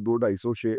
2-250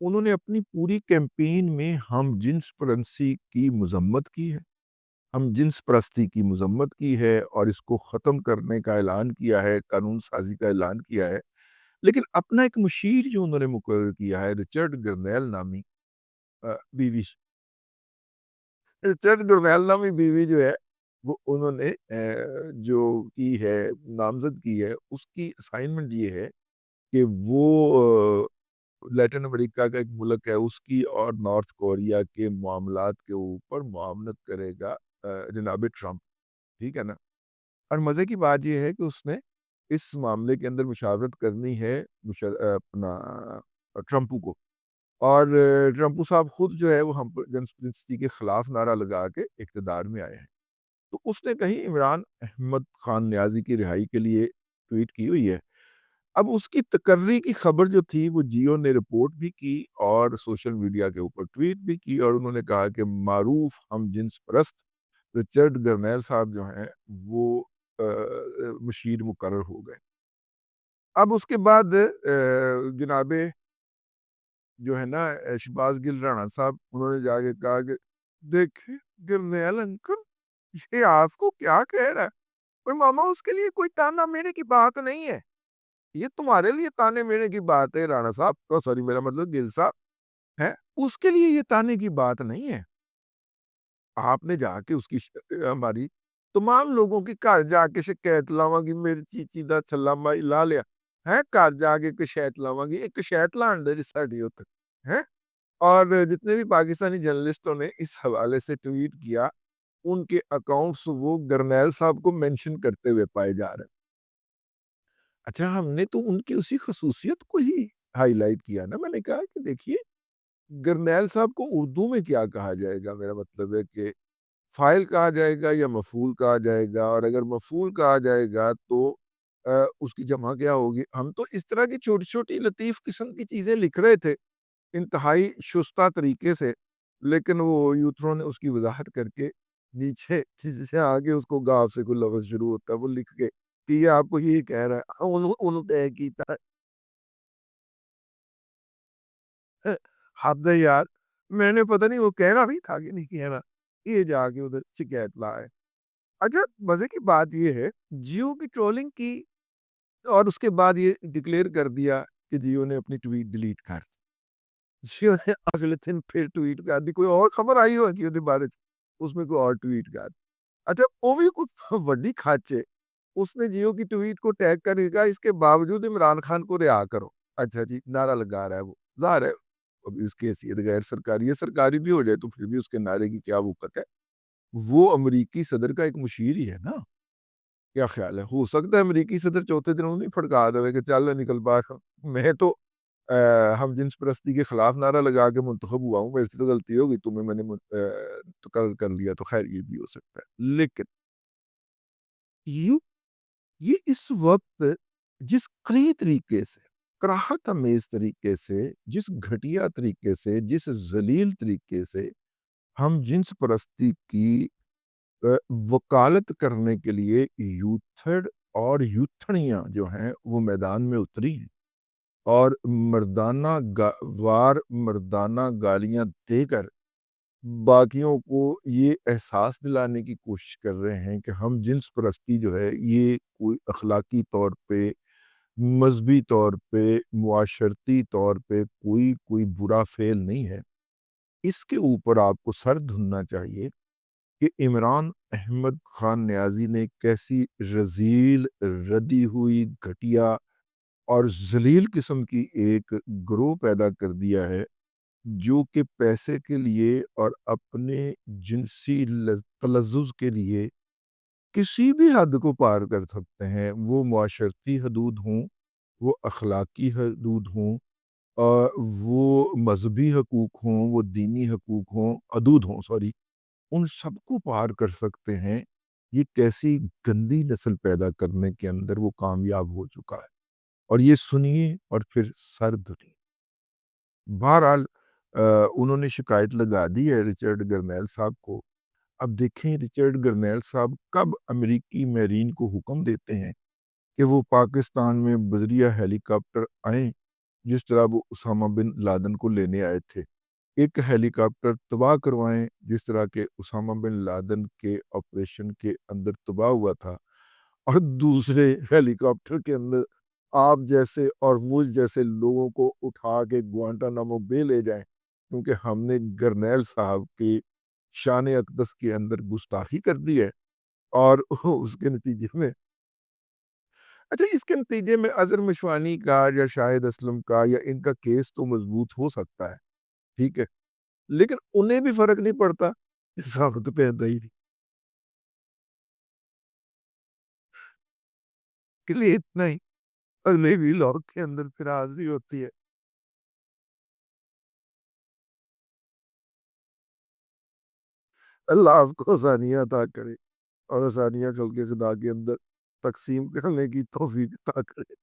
انہوں نے اپنی پوری کیمپین میں ہم جنس پرستی کی مذمت کی ہے، ہم جنس پرستی کی مذمت کی ہے اور اس کو ختم کرنے کا اعلان کیا ہے، قانون سازی کا اعلان کیا ہے۔ لیکن اپنا ایک مشیر جو انہوں نے مقرر کیا ہے، رچرڈ گرنیل نامی بیوی، رچرڈ گرنیل نامی بیوی جو ہے وہ انہوں نے جو کی ہے، نامزد کی ہے، اس کی اسائنمنٹ یہ ہے کہ وہ لیٹن امریکہ کا ایک ملک ہے، اس کی اور نارتھ کوریا کے معاملات کے اوپر معاونت کرے گا جناب ٹرمپ، ٹھیک ہے نا۔ اور مزے کی بات یہ ہے کہ اس نے اس معاملے کے اندر مشاورت کرنی ہے اپنا ٹرمپو کو، اور ٹرمپو صاحب خود جو ہے وہ ہم جنسپرستی کے خلاف نعرہ لگا کے اقتدار میں آئے ہیں۔ تو اس نے کہیں عمران احمد خان نیازی کی رہائی کے لیے ٹویٹ کی ہوئی ہے۔ اب اس کی تقرری کی خبر جو تھی وہ جیو نے رپورٹ بھی کی اور سوشل میڈیا کے اوپر ٹویٹ بھی کی، اور انہوں نے کہا کہ معروف ہم جنس پرست رچرڈ گرنیل صاحب جو ہیں وہ مشیر مقرر ہو گئے۔ اب اس کے بعد جناب جو ہے نا شہباز گل رانا صاحب، انہوں نے جا کے کہا کہ دیکھیں گرنیل انکل، یہ آپ کو کیا کہہ رہا ہے؟ پر ماما اس کے لیے کوئی تانا میرے کی بات نہیں ہے، یہ تمہارے لیے تانے میرے کی بات ہے رانا صاحب، سوری میرا مطلب گل صاحب ہے، اس کے لیے یہ تانے کی بات نہیں ہے۔ آپ نے جا کے اس کی ہماری تمام لوگوں کی گھر جا کے شکایت لاواں گی، میری چیچی دا چھلا مائی لا لیا ہے، گھر جا کے کشیت لاواں گی، ایک کشیت لان دے ساڑی ہوتا ہے۔ اور جتنے بھی پاکستانی جرنلسٹوں نے اس حوالے سے ٹویٹ کیا، ان کے اکاؤنٹس وہ گرنیل صاحب کو مینشن کرتے ہوئے پائے جا رہے ہیں۔ اچھا، ہم نے تو ان کی اسی خصوصیت کو ہی ہائی لائٹ کیا نا، میں نے کہا کہ دیکھیے گرنیل صاحب کو اردو میں کیا کہا جائے گا، میرا مطلب ہے کہ فائل کہا جائے گا یا مفعول کہا جائے گا، اور اگر مفعول کہا جائے گا تو اس کی جمع کیا ہوگی۔ ہم تو اس طرح کی چھوٹی چھوٹی لطیف قسم کی چیزیں لکھ رہے تھے انتہائی شستہ طریقے سے، لیکن وہ یوتھروں نے اس کی وضاحت کر کے نیچے سے آگے اس کو گاف سے کوئی لفظ شروع ہوتا ہے وہ لکھ کے کہ یہ آپ کو یہ کہہ رہا ہے، انہوں طے کیتا ہے۔ حد ہے یار، میں نے پتہ نہیں وہ کہنا بھی تھا کہ نہیں کہنا، یہ جا کے ادھر شکایت لائے۔ اچھا، مزے کی بات یہ ہے جیو کی ٹرولنگ کی، اور اس کے بعد یہ ڈکلیئر کر دیا کہ جیو نے اپنی ٹویٹ ڈیلیٹ کر دی۔ جیو نے اگلے دن پھر ٹویٹ کر دی، کوئی اور خبر آئی ہوگی اس بارے اس میں کوئی اور ٹویٹ کر دی۔ اچھا، وہ بھی کچھ وڈی کھاچے، اس نے جیو کی ٹویٹ کو ٹیگ کرنے کا، اس کے باوجود عمران خان کو رہا کرو۔ اچھا جی، نعرہ لگا رہا ہے وہ، ظاہر ہے اب اس کی حیثیت غیر سرکاری ہے، سرکاری بھی ہو جائے تو پھر بھی اس کے نعرے کی کیا وقت ہے، وہ امریکی صدر کا ایک مشیر ہی ہے نا۔ کیا خیال ہے، ہو سکتا ہے امریکی صدر چوتھے دن نہیں پھڑکا دے کہ چل نکل باہر، میں تو ہم جنس پرستی کے خلاف نعرہ لگا کے منتخب ہوا ہوں، میرے سے تو غلطی ہوگی، تمہیں میں نے تقرر کر لیا، تو خیر یہ بھی ہو سکتا ہے۔ لیکن یہ اس وقت جس قری طریقے سے، کراہت امیز طریقے سے، جس گھٹیا طریقے سے، جس ذلیل طریقے سے ہم جنس پرستی کی وکالت کرنے کے لیے یوتھڑ اور یوتھڑیاں جو ہیں وہ میدان میں اتری ہیں، اور مردانہ گالیاں دے کر باقیوں کو یہ احساس دلانے کی کوشش کر رہے ہیں کہ ہم جنس پرستی جو ہے یہ کوئی اخلاقی طور پہ، مذہبی طور پہ، معاشرتی طور پہ کوئی برا فعل نہیں ہے۔ اس کے اوپر آپ کو سر دھننا چاہیے کہ عمران احمد خان نیازی نے کیسی رذیل، ردی ہوئی، گھٹیا اور ذلیل قسم کی ایک گروہ پیدا کر دیا ہے، جو کہ پیسے کے لیے اور اپنے جنسی تلذذ کے لیے کسی بھی حد کو پار کر سکتے ہیں، وہ معاشرتی حدود ہوں، وہ اخلاقی حدود ہوں، وہ مذہبی حقوق ہوں، وہ دینی حقوق ہوں، حدود ہوں، سوری، ان سب کو پار کر سکتے ہیں۔ یہ کیسی گندی نسل پیدا کرنے کے اندر وہ کامیاب ہو چکا ہے، اور یہ سنیے اور پھر سر دھنیے۔ بہرحال انہوں نے شکایت لگا دی ہے رچرڈ گرنیل صاحب کو۔ اب دیکھیں رچرڈ گرنیل صاحب کب امریکی میرین کو حکم دیتے ہیں کہ وہ پاکستان میں بذریعہ ہیلی کاپٹر آئیں جس طرح وہ اسامہ بن لادن کو لینے آئے تھے، ایک ہیلی کاپٹر تباہ کروائیں جس طرح کے اسامہ بن لادن کے آپریشن کے اندر تباہ ہوا تھا، اور دوسرے ہیلی کاپٹر کے اندر آپ جیسے اور مجھ جیسے لوگوں کو اٹھا کے گوانٹانامو بے لے جائیں کیونکہ ہم نے گرنیل صاحب کی شان اقدس کے اندر گستاخی کر دی ہے، اور اس کے نتیجے میں اچھا اس کے نتیجے میں اظہر مشوانی کا یا شاہد اسلم کا یا ان کا کیس تو مضبوط ہو سکتا ہے، ٹھیک ہے، لیکن انہیں بھی فرق نہیں پڑتا، ثابت پہ ہی تھی کہ لیے اتنا ہی اگلے بھی لوگ کے اندر پھر حاضری ہوتی ہے۔ اللہ آپ کو آسانیاں عطا کرے اور آسانیاں خلق خدا کے اندر تقسیم کرنے کی توفیق عطا کرے۔